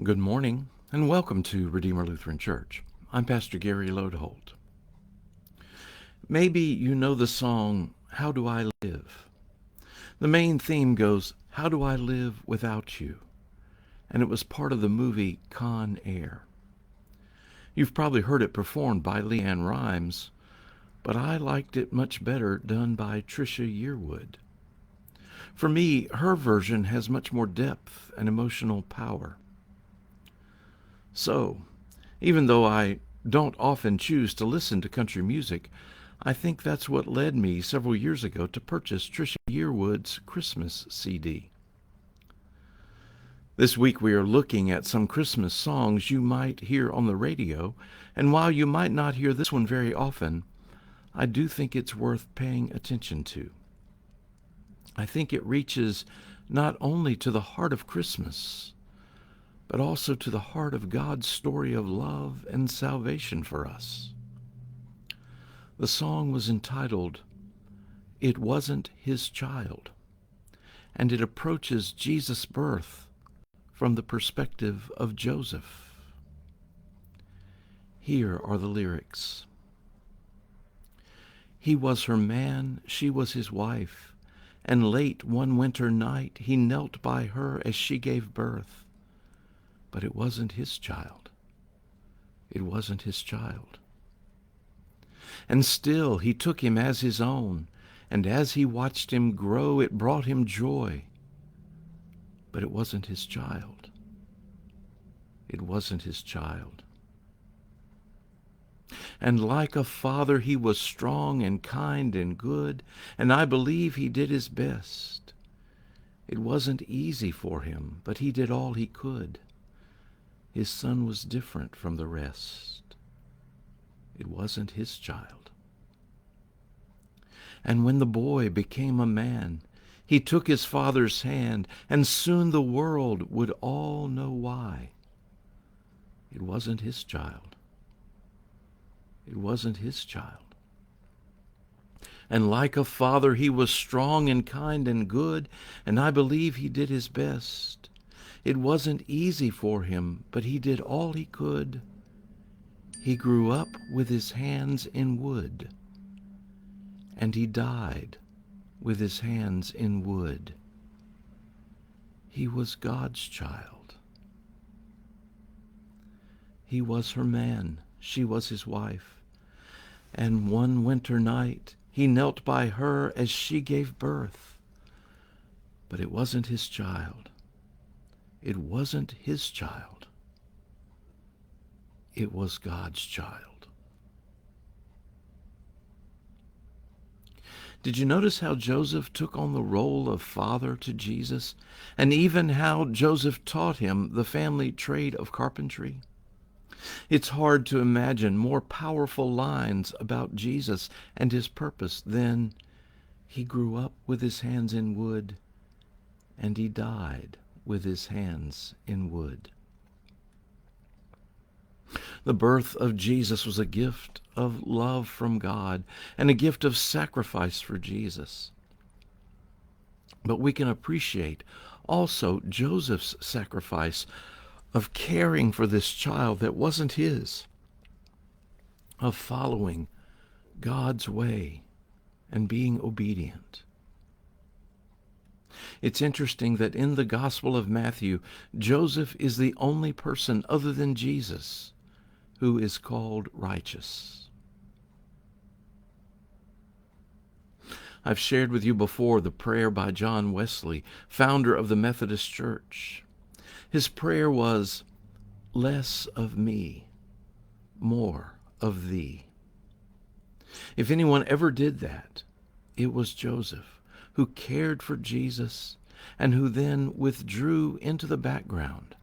Good morning, and welcome to Redeemer Lutheran Church. I'm Pastor Gary Lodeholt. Maybe you know the song, How Do I Live? The main theme goes, How do I live without you? And it was part of the movie Con Air. You've probably heard it performed by Leanne Rimes, but I liked it much better done by Trisha Yearwood. For me, her version has much more depth and emotional power. So, even though I don't often choose to listen to country music, I think that's what led me several years ago to purchase Trisha Yearwood's Christmas CD. This week we are looking at some Christmas songs you might hear on the radio, and while you might not hear this one very often, I do think it's worth paying attention to. I think it reaches not only to the heart of Christmas, but also to the heart of God's story of love and salvation for us. The song was entitled, It Wasn't His Child, and it approaches Jesus' birth from the perspective of Joseph. Here are the lyrics. He was her man, she was his wife, and late one winter night he knelt by her as she gave birth. But it wasn't his child. It wasn't his child. And still he took him as his own, and as he watched him grow, it brought him joy. But it wasn't his child. It wasn't his child. And like a father, he was strong and kind and good, and I believe he did his best. It wasn't easy for him, but he did all he could. His son was different from the rest. It wasn't his child. And when the boy became a man, he took his father's hand, and soon the world would all know why. It wasn't his child. It wasn't his child. And like a father, he was strong and kind and good, and I believe he did his best. It wasn't easy for him, but he did all he could. He grew up with his hands in wood, and he died with his hands in wood. He was God's child. He was her man, she was his wife, and one winter night he knelt by her as she gave birth. But it wasn't his child. It wasn't his child. It was God's child. Did you notice how Joseph took on the role of father to Jesus, and even how Joseph taught him the family trade of carpentry? It's hard to imagine more powerful lines about Jesus and his purpose than he grew up with his hands in wood, and he died with his hands in wood. The birth of Jesus was a gift of love from God and a gift of sacrifice for Jesus. But we can appreciate also Joseph's sacrifice of caring for this child that wasn't his, of following God's way and being obedient. It's interesting that in the Gospel of Matthew, Joseph is the only person other than Jesus who is called righteous. I've shared with you before the prayer by John Wesley, founder of the Methodist Church. His prayer was, less of me, more of thee. If anyone ever did that, it was Joseph, who cared for Jesus and who then withdrew into the background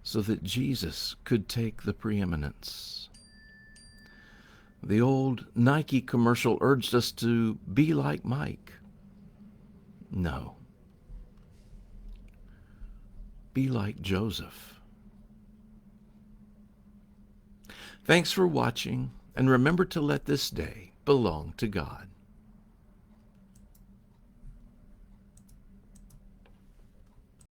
so that Jesus could take the preeminence. The old Nike commercial urged us to be like Mike. No. Be like Joseph. Thanks for watching, and remember to let this day belong to God.